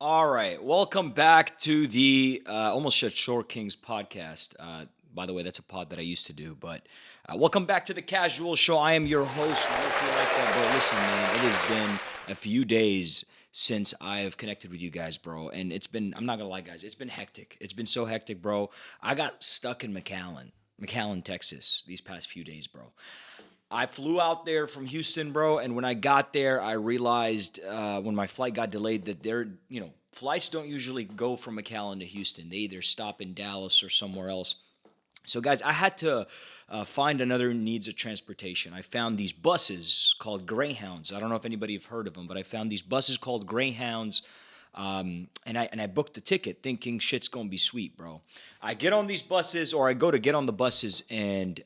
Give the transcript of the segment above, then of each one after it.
All right, welcome back to the Almost Shut Short Kings podcast. By the way, that's a pod that I used to do, but welcome back to the Casual Show. I am your host, Wolfie like that, bro. Listen, man, it has been a few days since I have connected with you guys, bro, and I'm not gonna lie, guys, it's been hectic. It's been so hectic, bro. I got stuck in McAllen, Texas, these past few days, bro. I flew out there from Houston, bro, and when I got there, I realized when my flight got delayed that flights don't usually go from McAllen to Houston. They either stop in Dallas or somewhere else. So, guys, I had to find another means of transportation. I found these buses called Greyhounds. I don't know if anybody have heard of them, but I found these buses called Greyhounds. And I booked the ticket thinking shit's gonna be sweet, bro. I get on these buses, or I go to get on the buses, and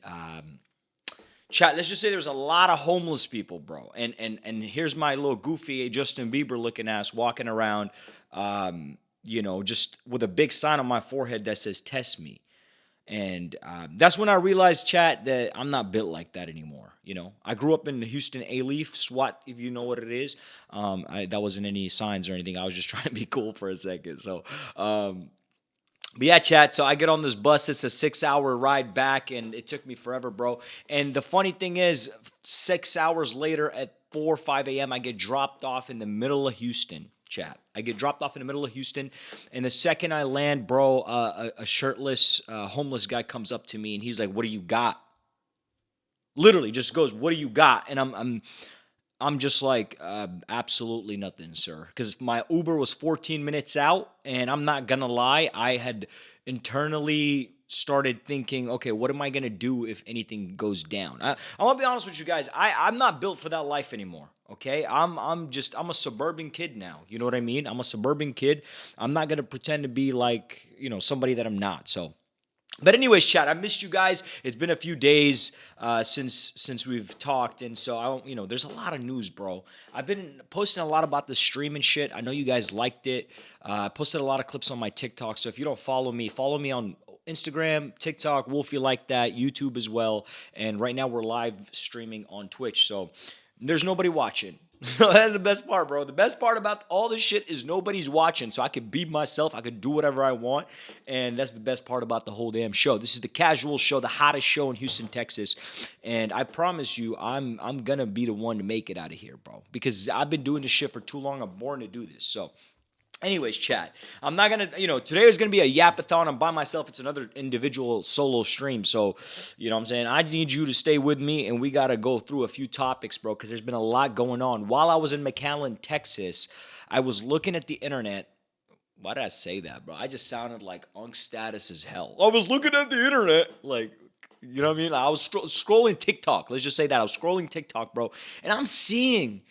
chat, let's just say there's a lot of homeless people, bro. And here's my little goofy Justin Bieber looking ass walking around, just with a big sign on my forehead that says "Test me." And that's when I realized, chat, that I'm not built like that anymore. I grew up in the Houston A-Leaf, SWAT, if you know what it is. That wasn't any signs or anything. I was just trying to be cool for a second. But yeah, chat. So I get on this bus. It's a 6 hour ride back, and it took me forever, bro. And the funny thing is, 6 hours later at 4 or 5 a.m., I get dropped off in the middle of Houston, chat. I get dropped off in the middle of Houston, and the second I land, bro, a shirtless, homeless guy comes up to me, and he's like, "What do you got?" Literally, just goes, "What do you got?" And I'm just like, absolutely nothing, sir. Because my Uber was 14 minutes out, and I'm not gonna lie, I had internally started thinking, okay, what am I gonna do if anything goes down? I want to be honest with you guys. I'm not built for that life anymore. Okay, I'm a suburban kid now. You know what I mean? I'm a suburban kid. I'm not gonna pretend to be like somebody that I'm not. But anyways, chat, I missed you guys. It's been a few days since we've talked, and so there's a lot of news, bro. I've been posting a lot about the streaming shit. I know you guys liked it. I posted a lot of clips on my TikTok. So if you don't follow me on Instagram, TikTok, Wolfie like that, YouTube as well. And right now we're live streaming on Twitch. So there's nobody watching. So that's the best part, bro. The best part about all this shit is nobody's watching. So I could be myself. I could do whatever I want. And that's the best part about the whole damn show. This is the Casual Show, the hottest show in Houston, Texas. And I promise you, I'm gonna be the one to make it out of here, bro. Because I've been doing this shit for too long. I'm born to do this. So anyways, chat. I'm not gonna, today is gonna be a yapathon. I'm by myself. It's another individual solo stream. So, what I'm saying? I need you to stay with me, and we gotta go through a few topics, bro, because there's been a lot going on. While I was in McAllen, Texas, I was looking at the internet. Why did I say that, bro? I just sounded like unk status as hell. I was looking at the internet, like, you know what I mean? I was scrolling TikTok. Let's just say that I was scrolling TikTok, bro, and I'm seeing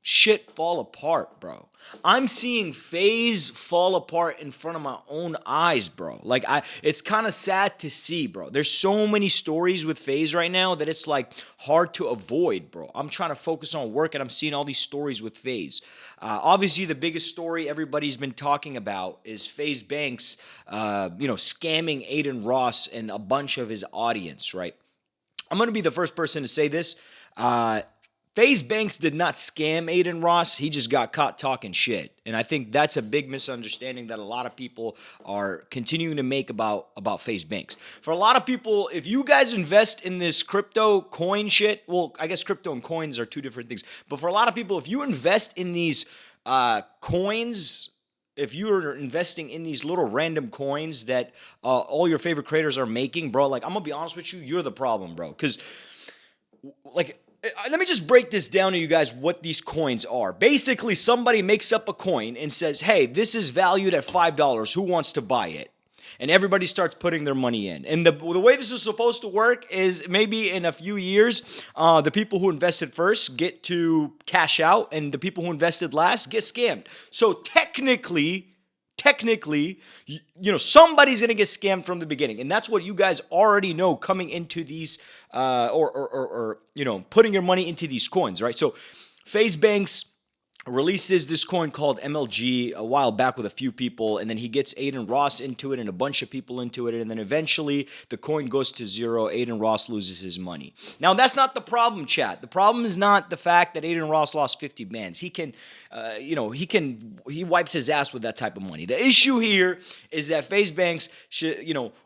shit fall apart, bro. I'm seeing Faze fall apart in front of my own eyes, bro. Like it's kind of sad to see, bro. There's so many stories with Faze right now that it's like hard to avoid, bro. I'm trying to focus on work, and I'm seeing all these stories with Faze. Obviously, the biggest story everybody's been talking about is Faze Banks, scamming Aiden Ross and a bunch of his audience, right? I'm going to be the first person to say this. FaZe Banks did not scam Aiden Ross. He just got caught talking shit. And I think that's a big misunderstanding that a lot of people are continuing to make about FaZe Banks. For a lot of people, if you guys invest in this crypto coin shit, well, I guess crypto and coins are two different things. But for a lot of people, if you invest in these coins, if you're investing in these little random coins that all your favorite creators are making, bro, like, I'm going to be honest with you, you're the problem, bro. Because, like, let me just break this down to you guys what these coins are. Basically, somebody makes up a coin and says, hey, this is valued at $5. Who wants to buy it? And everybody starts putting their money in. And the way this is supposed to work is maybe in a few years, the people who invested first get to cash out, and the people who invested last get scammed. So technically, somebody's going to get scammed from the beginning. And that's what you guys already know coming into these, or putting your money into these coins, right? So FaZe Banks releases this coin called MLG a while back with a few people, and then he gets Aiden Ross into it and a bunch of people into it, and then eventually the coin goes to zero. Aiden Ross loses his money. Now, that's not the problem, chat. The problem is not the fact that Aiden Ross lost 50 bands. He can, he wipes his ass with that type of money. The issue here is that FaZe Banks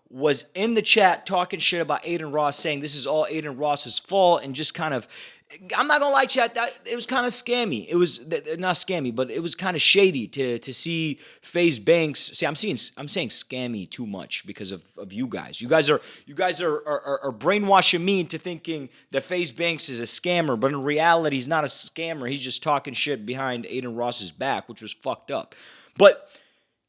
was in the chat talking shit about Aiden Ross, saying this is all Aiden Ross's fault, and just kind of, I'm not gonna lie, chat. That it was kind of scammy. It was not scammy, but it was kind of shady to see FaZe Banks. See, I'm saying scammy too much because of you guys. You guys are brainwashing me into thinking that FaZe Banks is a scammer, but in reality, he's not a scammer. He's just talking shit behind Aiden Ross's back, which was fucked up. But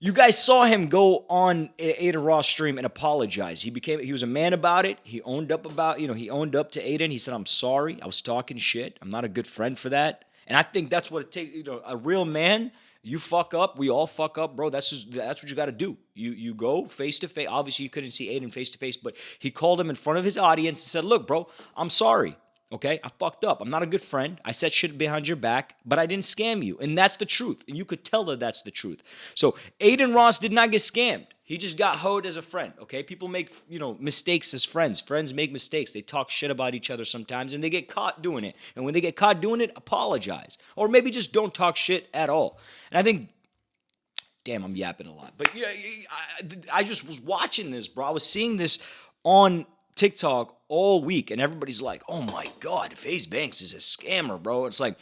you guys saw him go on Aiden Ross stream and apologize. He was a man about it. He owned up to Aiden. He said, "I'm sorry. I was talking shit. I'm not a good friend for that." And I think that's what it takes. A real man, you fuck up. We all fuck up, bro. That's what you got to do. You go face to face. Obviously, you couldn't see Aiden face to face, but he called him in front of his audience and said, "Look, bro, I'm sorry. Okay, I fucked up. I'm not a good friend. I said shit behind your back, but I didn't scam you." And that's the truth. And you could tell that that's the truth. So Aiden Ross did not get scammed. He just got hoed as a friend, okay? People make, mistakes as friends. Friends make mistakes. They talk shit about each other sometimes, and they get caught doing it. And when they get caught doing it, apologize. Or maybe just don't talk shit at all. And I think, damn, I'm yapping a lot. But yeah, I just was watching this, bro. I was seeing this on TikTok all week, and everybody's like, "Oh my God, FaZe Banks is a scammer, bro." It's like,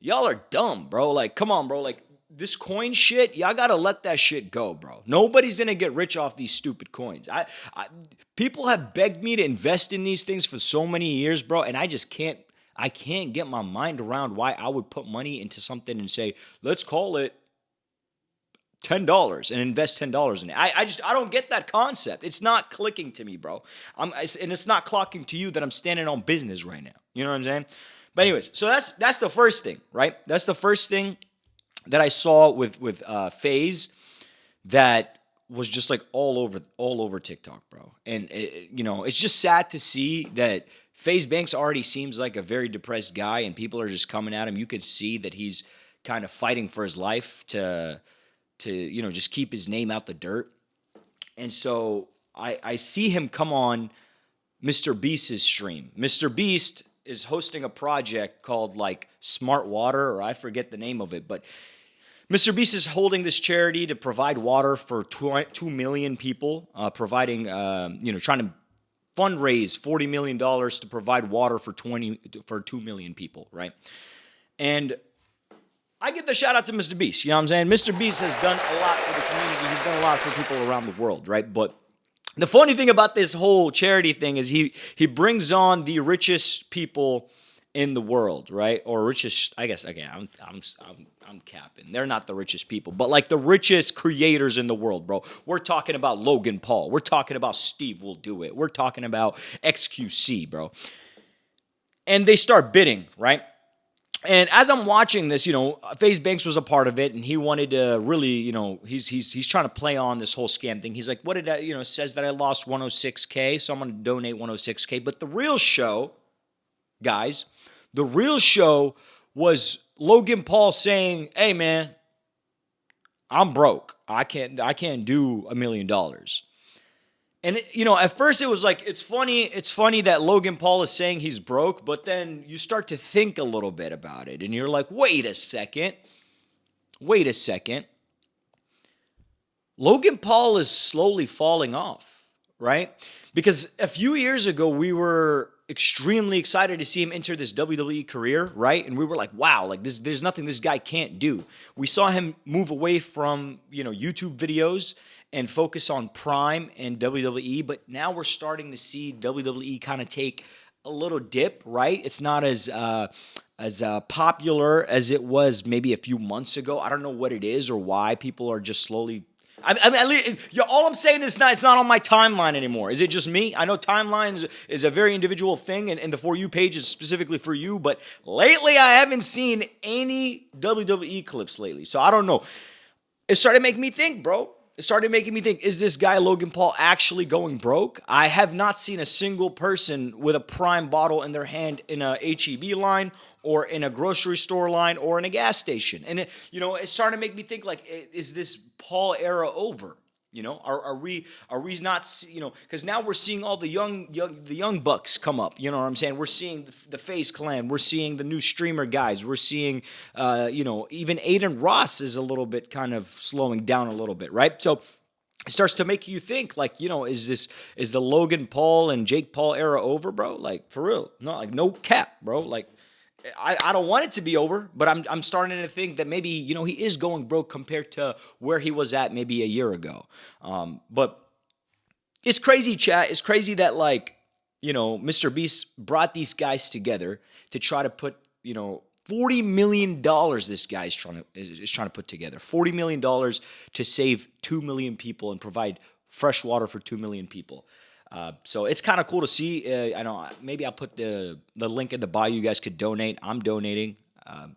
y'all are dumb, bro. Like, come on, bro. Like, this coin shit, y'all gotta let that shit go, bro. Nobody's gonna get rich off these stupid coins. People have begged me to invest in these things for so many years, bro, and I can't get my mind around why I would put money into something and say, let's call it $10 and invest $10 in it. I don't get that concept. It's not clicking to me, bro. And it's not clocking to you that I'm standing on business right now. You know what I'm saying? But anyways, so that's the first thing, right? That's the first thing that I saw with FaZe that was just like all over TikTok, bro. And it's just sad to see that FaZe Banks already seems like a very depressed guy, and people are just coming at him. You could see that he's kind of fighting for his life to just keep his name out the dirt. And so I see him come on Mr. Beast's stream. Mr. Beast is hosting a project called like Smart Water, or I forget the name of it, but Mr. Beast is holding this charity to provide water for 2 million people, trying to fundraise $40 million to provide water for 2 million people, right? And I give the shout out to Mr. Beast. You know what I'm saying? Mr. Beast has done a lot for the community. He's done a lot for people around the world, right? But the funny thing about this whole charity thing is he brings on the richest people in the world, right? Or richest, I guess. Again, I'm capping. They're not the richest people, but like the richest creators in the world, bro. We're talking about Logan Paul. We're talking about Steve Will Do It. We're talking about XQC, bro. And they start bidding, right? And as I'm watching this, FaZe Banks was a part of it, and he wanted to really, he's trying to play on this whole scam thing. He's like, what did I, it says that I lost 106K, so I'm going to donate 106K. But the real show, guys, was Logan Paul saying, "Hey, man, I'm broke. I can't do $1 million." And at first it was like, it's funny that Logan Paul is saying he's broke, but then you start to think a little bit about it, and you're like, wait a second. Logan Paul is slowly falling off, right? Because a few years ago, we were extremely excited to see him enter this WWE career, right? And we were like, wow, like there's nothing this guy can't do. We saw him move away from, YouTube videos and focus on Prime and WWE, but now we're starting to see WWE kind of take a little dip, right? It's not as popular as it was maybe a few months ago. I don't know what it is or why people are just slowly. All I'm saying is it's not on my timeline anymore. Is it just me? I know timelines is a very individual thing, and the For You page is specifically for you, but lately I haven't seen any WWE clips lately, so I don't know. It started making me think, bro. it started making me think, is this guy Logan Paul actually going broke? I have not seen a single person with a Prime bottle in their hand in a HEB line or in a grocery store line or in a gas station. And it started to make me think, like, is this Paul era over? Are we not, because now we're seeing all the young bucks come up. You know what I'm saying? We're seeing the Faze clan. We're seeing the new streamer guys. We're seeing, even Aiden Ross is a little bit kind of slowing down a little bit, right? So it starts to make you think, like, is the Logan Paul and Jake Paul era over, bro? Like, for real? No, like, no cap, bro. Like, I don't want it to be over, but I'm starting to think that maybe, he is going broke compared to where he was at maybe a year ago. But it's crazy, chat. It's crazy that, like, Mr. Beast brought these guys together to try to put, $40 million this guy is trying to put together. $40 million to save 2 million people and provide fresh water for 2 million people. So it's kind of cool to see. I know maybe I'll put the link in the bio. You guys could donate. I'm donating. I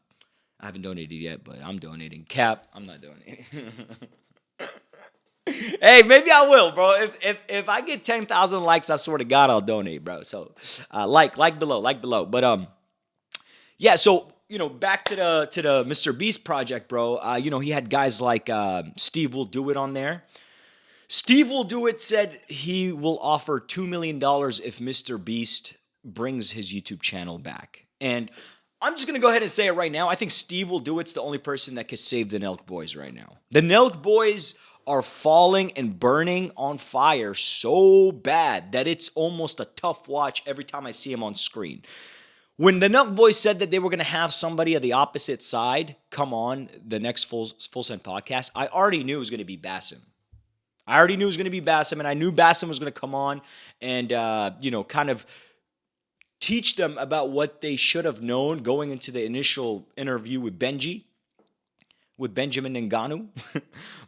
haven't donated yet, but I'm donating. Cap, I'm not donating. Hey, maybe I will, bro. If I get 10,000 likes, I swear to God, I'll donate, bro. So like below. But yeah. So back to the Mr. Beast project, bro. He had guys like Steve Will Do It on there. Steve Will Do It said he will offer $2 million if Mr. Beast brings his YouTube channel back. And I'm just going to go ahead and say it right now. I think Steve Will Do It's the only person that could save the Nelk boys right now. The Nelk boys are falling and burning on fire so bad that it's almost a tough watch every time I see him on screen. When the Nelk boys said that they were going to have somebody of the opposite side come on the next Full Send podcast, I already knew it was going to be Bassem. And I knew Bassem was going to come on and, kind of teach them about what they should have known going into the initial interview with Benjamin Ngannou.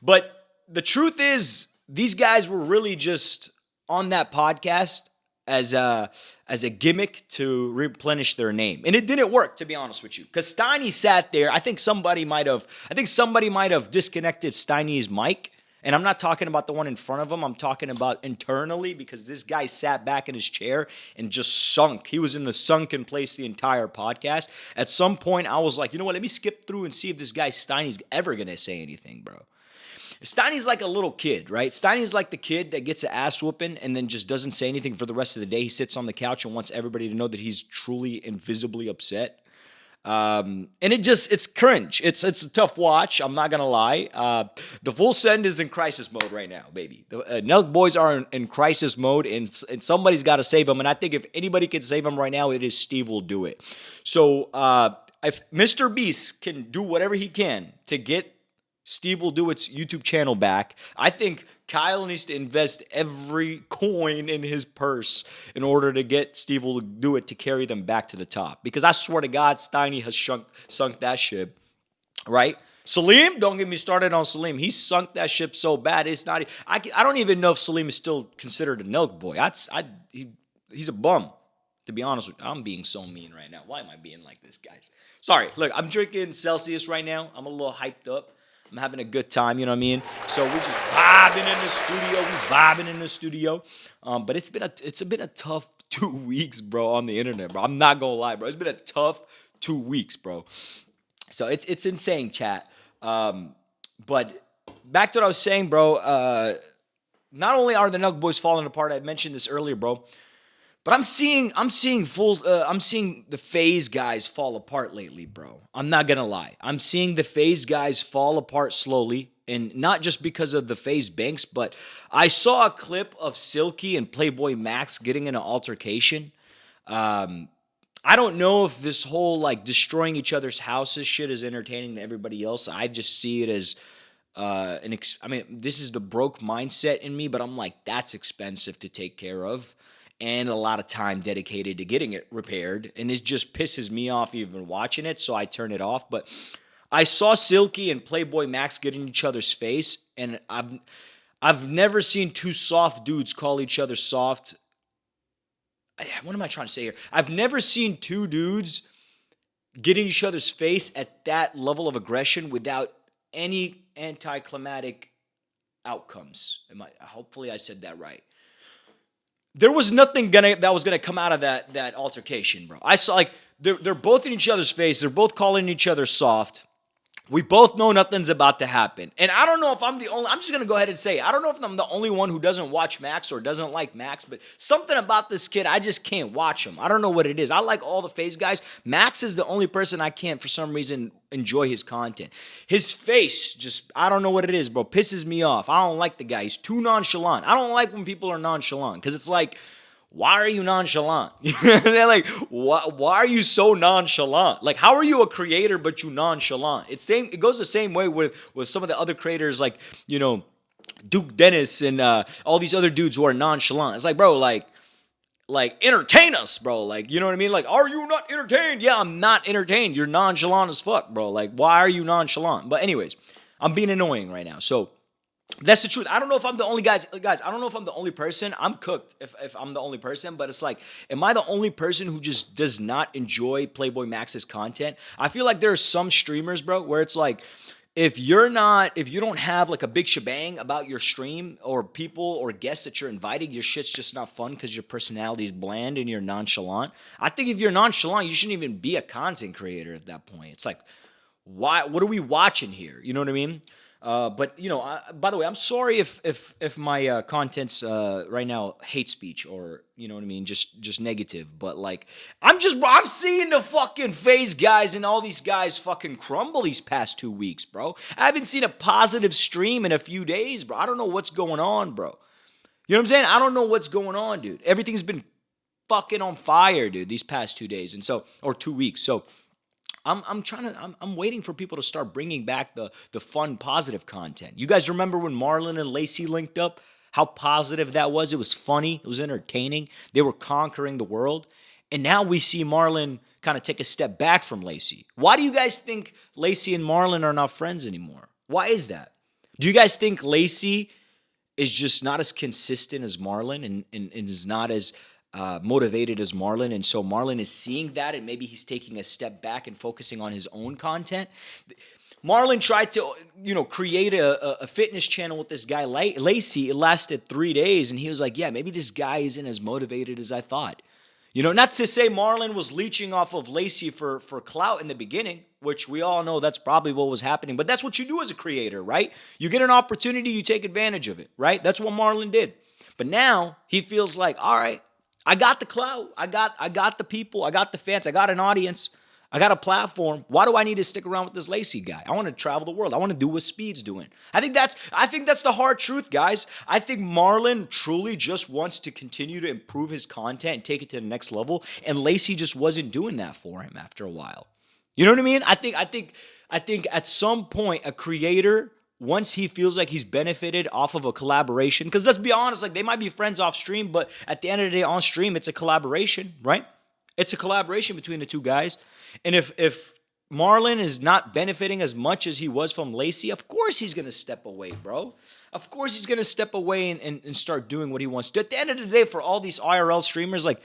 But the truth is, these guys were really just on that podcast as a gimmick to replenish their name. And it didn't work, to be honest with you. Because Steiny sat there. I think somebody might have disconnected Steiny's mic. And I'm not talking about the one in front of him. I'm talking about internally, because this guy sat back in his chair and just sunk. He was in the sunken place the entire podcast. At some point, I was like, you know what? Let me skip through and see if this guy Steiny's ever going to say anything, bro. Steiny's like a little kid, right? Steiny's like the kid that gets an ass whooping and then just doesn't say anything for the rest of the day. He sits on the couch and wants everybody to know that he's truly and visibly upset. And it's cringe. It's a tough watch. I'm not going to lie. The Full Send is in crisis mode right now, baby. The Nelk boys are in crisis mode, and somebody's got to save them. And I think if anybody can save them right now, it is Steve Will Do It. So if Mr. Beast can do whatever he can to get Steve Will Do It's YouTube channel back, I think Kyle needs to invest every coin in his purse in order to get Steve Will Do It to carry them back to the top. Because I swear to God, Steiny has sunk that ship, right? Salim, don't get me started on Salim. He sunk that ship so bad, it's not. I don't even know if Salim is still considered a Nelk boy. He's a bum, to be honest with you. I'm being so mean right now. Why am I being like this, guys? Sorry. Look, I'm drinking Celsius right now. I'm a little hyped up. I'm having a good time, you know what I mean? So we're just vibing in the studio. But it's been a tough 2 weeks, bro, on the internet, bro. I'm not gonna lie, bro. It's been a tough 2 weeks, bro. So it's insane, chat. But back to what I was saying, bro. Not only are the Nelk boys falling apart, I mentioned this earlier, bro. But I'm seeing the Faze guys fall apart lately, bro. I'm not gonna lie. I'm seeing the Faze guys fall apart slowly, and not just because of the Faze Banks, but I saw a clip of Silky and Playboy Max getting in an altercation. I don't know if this whole like destroying each other's houses shit is entertaining to everybody else. I just see it as this is the broke mindset in me, but I'm like, that's expensive to take care of. And a lot of time dedicated to getting it repaired. And it just pisses me off even watching it, so I turn it off. But I saw Silky and Playboy Max get in each other's face, and I've never seen two soft dudes call each other soft. What am I trying to say here? I've never seen two dudes get in each other's face at that level of aggression without any anticlimactic outcomes. Hopefully I said that right. There was nothing that was gonna come out of that altercation, bro. I saw like they're both in each other's face. They're both calling each other soft. We both know nothing's about to happen. And I don't know if I'm the only, I'm just going to go ahead and say, I don't know if I'm the only one who doesn't watch Max or doesn't like Max, but something about this kid, I just can't watch him. I don't know what it is. I like all the Faze guys. Max is the only person I can't, for some reason, enjoy his content. His face just, I don't know what it is, bro, pisses me off. I don't like the guy. He's too nonchalant. I don't like when people are nonchalant because it's like, why are you nonchalant? They're like, why are you so nonchalant? Like, how are you a creator but you nonchalant? It goes the same way with some of the other creators, like, you know, Duke Dennis and all these other dudes who are nonchalant. It's like, bro, like entertain us, bro. Like, you know what I mean? Like, are you not entertained? Yeah, I'm not entertained. You're nonchalant as fuck, bro. Like, why are you nonchalant? But anyways, I'm being annoying right now. So that's the truth. I don't know if I'm the only guys. I don't know if I'm the only person. I'm cooked if I'm the only person. But it's like, am I the only person who just does not enjoy Playboy Max's content? I feel like there are some streamers, bro, where it's like, if you don't have like a big shebang about your stream or people or guests that you're inviting, your shit's just not fun because your personality is bland and you're nonchalant. I think if you're nonchalant, you shouldn't even be a content creator at that point. It's like, why? What are we watching here? You know what I mean? But you know, by the way, I'm sorry if my content's right now hate speech or you know what I mean, just negative. But like, I'm seeing the fucking Faze guys and all these guys fucking crumble these past 2 weeks, bro. I haven't seen a positive stream in a few days, bro. I don't know what's going on, bro. You know what I'm saying? I don't know what's going on, dude. Everything's been fucking on fire, dude, these past 2 days, or 2 weeks. So. I'm waiting for people to start bringing back the fun, positive content. You guys remember when Marlon and Lacey linked up? How positive that was. It was funny. It was entertaining. They were conquering the world. And now we see Marlon kind of take a step back from Lacey. Why do you guys think Lacey and Marlon are not friends anymore? Why is that? Do you guys think Lacey is just not as consistent as Marlon and is not as motivated as Marlon, and so Marlon is seeing that, and maybe he's taking a step back and focusing on his own content? Marlon tried to, you know, create a fitness channel with this guy Lacey. It lasted 3 days, and he was like, "Yeah, maybe this guy isn't as motivated as I thought." You know, not to say Marlon was leeching off of Lacey for clout in the beginning, which we all know that's probably what was happening. But that's what you do as a creator, right? You get an opportunity, you take advantage of it, right? That's what Marlon did. But now he feels like, all right, I got the clout. I got the people. I got the fans. I got an audience. I got a platform. Why do I need to stick around with this Lacey guy? I want to travel the world. I want to do what Speed's doing. I think that's the hard truth, guys. I think Marlon truly just wants to continue to improve his content and take it to the next level, and Lacey just wasn't doing that for him after a while. You know what I mean? I think at some point a creator, once he feels like he's benefited off of a collaboration, because let's be honest, like they might be friends off stream, but at the end of the day on stream, it's a collaboration, right? It's a collaboration between the two guys. And if Marlon is not benefiting as much as he was from Lacey, of course he's going to step away, bro. Of course he's going to step away and start doing what he wants to. At the end of the day, for all these IRL streamers, like,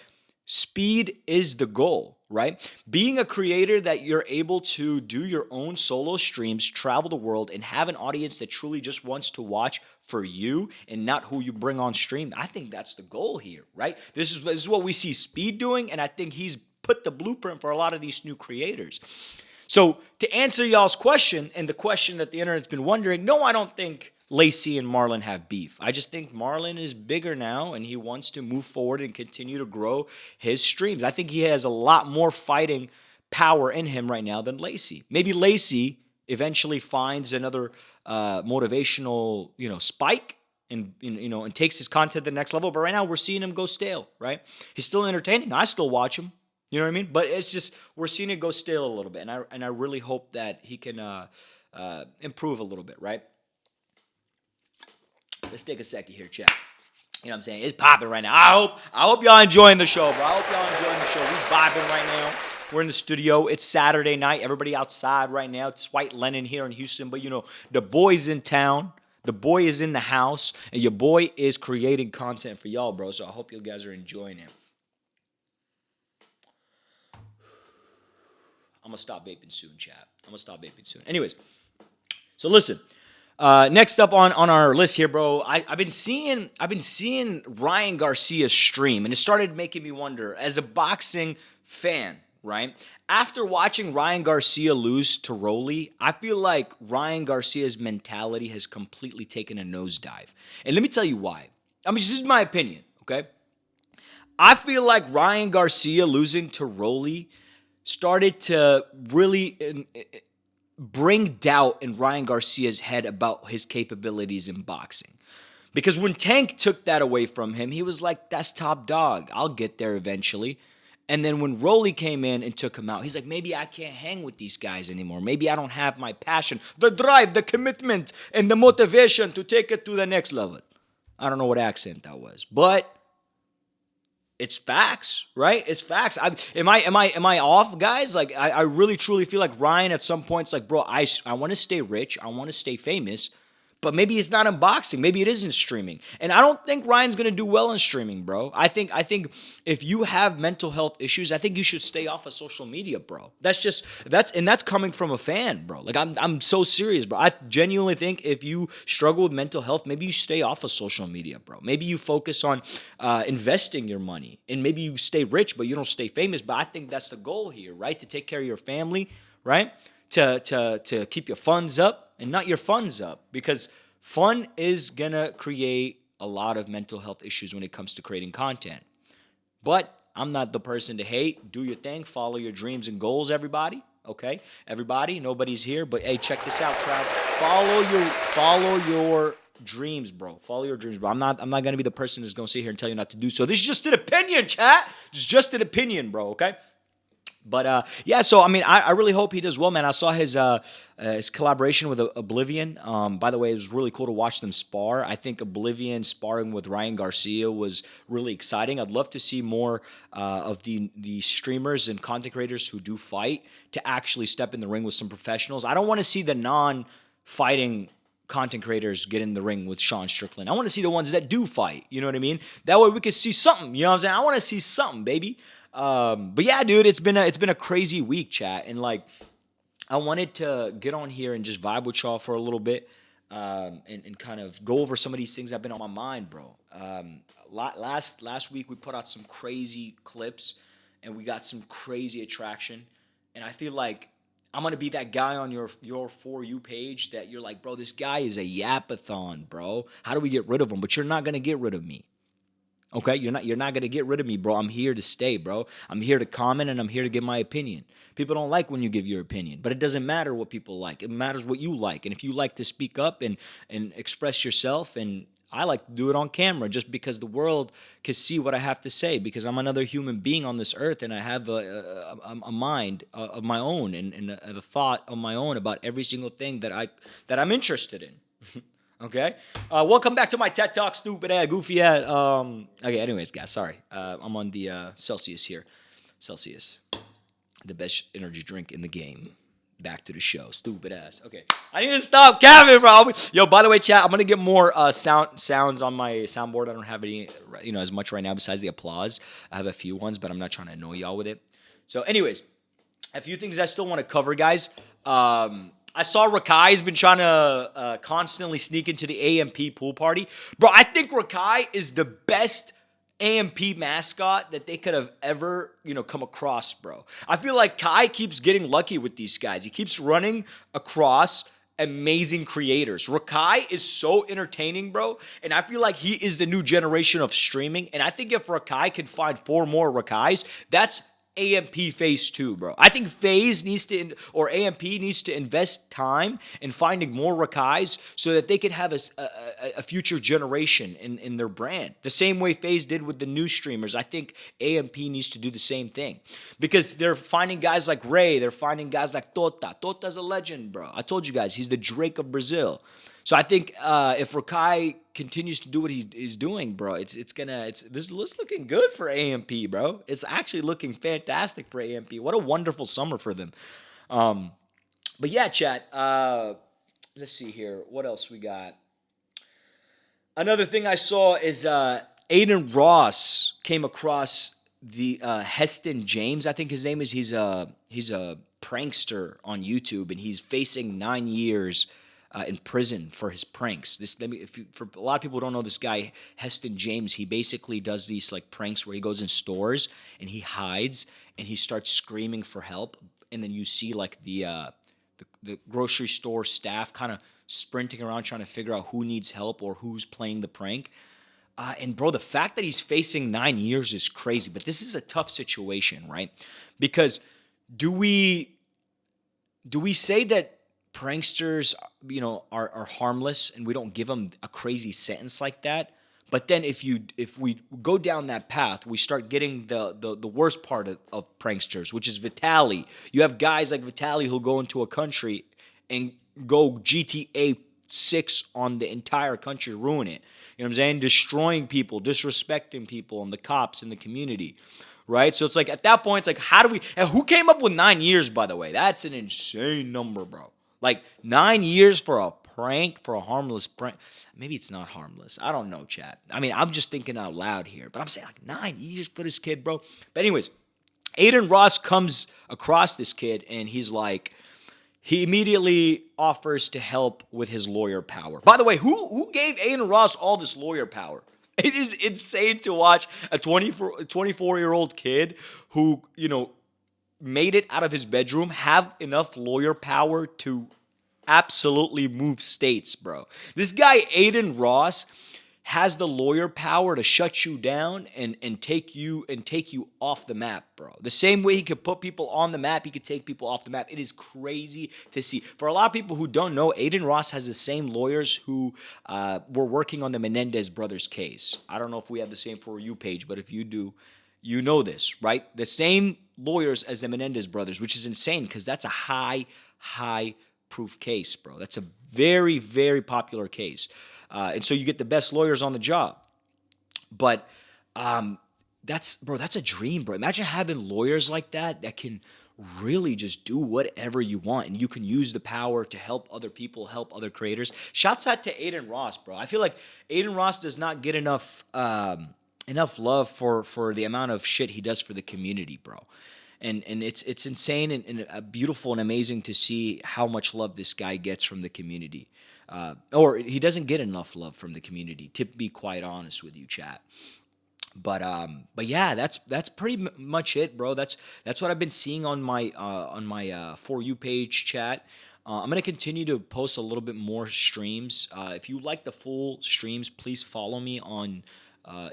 speed is the goal, right? Being a creator that you're able to do your own solo streams, travel the world, and have an audience that truly just wants to watch for you and not who you bring on stream. I think that's the goal here, right? This is what we see Speed doing, and I think he's put the blueprint for a lot of these new creators. So to answer y'all's question, and the question that the internet's been wondering, no, I don't think Lacey and Marlon have beef. I just think Marlon is bigger now and he wants to move forward and continue to grow his streams. I think he has a lot more fighting power in him right now than Lacey. Maybe Lacey eventually finds another motivational, spike and takes his content to the next level. But right now we're seeing him go stale, right? He's still entertaining. I still watch him. You know what I mean? But it's just we're seeing it go stale a little bit. And I really hope that he can improve a little bit, right? Let's take a second here, chat. You know what I'm saying? It's popping right now. I hope y'all enjoying the show, bro. I hope y'all enjoying the show. We vibing right now. We're in the studio. It's Saturday night. Everybody outside right now. It's White Lennon here in Houston. But, the boy's in town. The boy is in the house. And your boy is creating content for y'all, bro. So I hope you guys are enjoying it. I'm going to stop vaping soon, chat. I'm going to stop vaping soon. Anyways, so listen. Next up on our list here, bro. I've been seeing Ryan Garcia stream, and it started making me wonder as a boxing fan, right? After watching Ryan Garcia lose to Rolly, I feel like Ryan Garcia's mentality has completely taken a nosedive. And let me tell you why. I mean, this is my opinion, okay? I feel like Ryan Garcia losing to Rolly started to really bring doubt in Ryan Garcia's head about his capabilities in boxing. Because when Tank took that away from him, he was like, that's top dog. I'll get there eventually. And then when Rolly came in and took him out, he's like, maybe I can't hang with these guys anymore. Maybe I don't have my passion, the drive, the commitment, and the motivation to take it to the next level. I don't know what accent that was, but it's facts, right? It's facts. Am I off, guys? Like, I really truly feel like Ryan at some points, like, bro, I want to stay rich, I want to stay famous, but maybe it's not in boxing, maybe it is in streaming, and I don't think Ryan's gonna do well in streaming, bro. I think if you have mental health issues, I think you should stay off of social media, bro. That's coming from a fan, bro. Like I'm so serious, bro. I genuinely think if you struggle with mental health, maybe you stay off of social media, bro. Maybe you focus on investing your money, and maybe you stay rich, but you don't stay famous. But I think that's the goal here, right? To take care of your family, right? To keep your funds up and not your funds up, because fun is gonna create a lot of mental health issues when it comes to creating content. But I'm not the person to hate. Do your thing, follow your dreams and goals, everybody. Okay, everybody. Nobody's here, but hey, check this out, crowd. Follow your dreams, bro. Follow your dreams, bro. I'm not gonna be the person that's gonna sit here and tell you not to do so. This is just an opinion, chat. It's just an opinion, bro. Okay. But yeah, so I mean, I really hope he does well, man. I saw his collaboration with Oblivion. By the way, it was really cool to watch them spar. I think Oblivion sparring with Ryan Garcia was really exciting. I'd love to see more of the streamers and content creators who do fight to actually step in the ring with some professionals. I don't want to see the non-fighting content creators get in the ring with Sean Strickland. I want to see the ones that do fight. You know what I mean? That way we can see something. You know what I'm saying? I want to see something, baby. But yeah, dude, it's been a crazy week, chat, and like I wanted to get on here and just vibe with y'all for a little bit, and kind of go over some of these things that have been on my mind, bro. Last week we put out some crazy clips, and we got some crazy attraction, and I feel like I'm gonna be that guy on your For You page that you're like, bro, this guy is a yapathon, bro. How do we get rid of him? But you're not gonna get rid of me. Okay, you're not gonna get rid of me, bro. I'm here to stay, bro. I'm here to comment, and I'm here to give my opinion. People don't like when you give your opinion, but it doesn't matter what people like. It matters what you like. And if you like to speak up and express yourself, and I like to do it on camera just because the world can see what I have to say, because I'm another human being on this earth, and I have a mind of my own, and a thought of my own about every single thing that I'm interested in. Okay, welcome back to my TED Talk, stupid ass, goofy ass. Okay, anyways, guys, sorry. I'm on the Celsius here. Celsius, the best energy drink in the game. Back to the show, stupid ass. Okay, I need to stop capping, bro. Yo, by the way, chat, I'm gonna get more sounds on my soundboard. I don't have any, as much right now besides the applause. I have a few ones, but I'm not trying to annoy y'all with it. So, anyways, a few things I still want to cover, guys. I saw Rakai's been trying to constantly sneak into the AMP pool party. Bro, I think Rakai is the best AMP mascot that they could have ever, come across, bro. I feel like Kai keeps getting lucky with these guys. He keeps running across amazing creators. Rakai is so entertaining, bro, and I feel like he is the new generation of streaming, and I think if Rakai can find 4 more Rakais, that's AMP Phase 2, bro. I think Faze needs to, or AMP needs to invest time in finding more Rakais so that they could have a future generation in their brand. The same way Faze did with the new streamers. I think AMP needs to do the same thing. Because they're finding guys like Ray, they're finding guys like Tota. Tota's a legend, bro. I told you guys, he's the Drake of Brazil. So I think if Rakai continues to do what he's doing, bro, this is looking good for AMP, bro. It's actually looking fantastic for AMP. What a wonderful summer for them. But yeah, chat. Let's see here. What else we got? Another thing I saw is Aiden Ross came across the Heston James. I think his name is. He's a prankster on YouTube, and he's facing 9 years. in prison for his pranks. For a lot of people who don't know this guy, Heston James, he basically does these like pranks where he goes in stores and he hides and he starts screaming for help, and then you see like the grocery store staff kind of sprinting around trying to figure out who needs help or who's playing the prank. And bro, the fact that he's facing 9 years is crazy. But this is a tough situation, right? Because do we say that pranksters, are harmless and we don't give them a crazy sentence like that? But then if we go down that path, we start getting the worst part of pranksters, which is Vitali. You have guys like Vitali who go into a country and go GTA 6 on the entire country, ruin it. You know what I'm saying? Destroying people, disrespecting people and the cops and the community. Right? So it's like at that point, it's like, how do we, and who came up with 9 years, by the way? That's an insane number, bro. Like 9 years for a prank, for a harmless prank. Maybe it's not harmless. I don't know, chat. I mean, I'm just thinking out loud here, but I'm saying like 9 years for this kid, bro. But anyways, Aiden Ross comes across this kid and he immediately offers to help with his lawyer power. By the way, who gave Aiden Ross all this lawyer power? It is insane to watch a 24-year-old kid who, made it out of his bedroom have enough lawyer power to absolutely move states, bro. This guy, Aiden Ross, has the lawyer power to shut you down and take you off the map, bro. The same way he could put people on the map, he could take people off the map. It is crazy to see. For a lot of people who don't know, Aiden Ross has the same lawyers who were working on the Menendez brothers case. I don't know if we have the same For You page, but if you do, you know this, right? The same lawyers as the Menendez brothers, which is insane because that's a high proof case, bro. That's a very, very popular case. And so you get the best lawyers on the job. But that's a dream, bro. Imagine having lawyers like that can really just do whatever you want, and you can use the power to help other people, help other creators. Shouts out to Aiden Ross, bro. I feel like Aiden Ross does not get enough love for the amount of shit he does for the community, bro. And it's insane and beautiful and amazing to see how much love this guy gets from the community. Or he doesn't get enough love from the community, to be quite honest with you, chat. But yeah, that's pretty much it, bro. That's what I've been seeing on my For You page, chat. I'm gonna continue to post a little bit more streams. If you like the full streams, please follow me on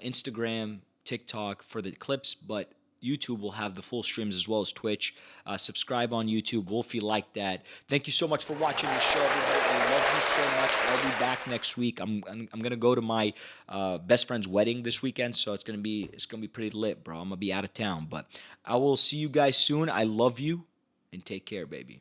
Instagram, TikTok for the clips, but YouTube will have the full streams as well as Twitch. Subscribe on YouTube. WOLFIE like that. Thank you so much for watching the show, everybody. I love you so much. I'll be back next week. I'm gonna go to my best friend's wedding this weekend, so it's gonna be pretty lit, bro. I'm gonna be out of town, but I will see you guys soon. I love you, and take care, baby.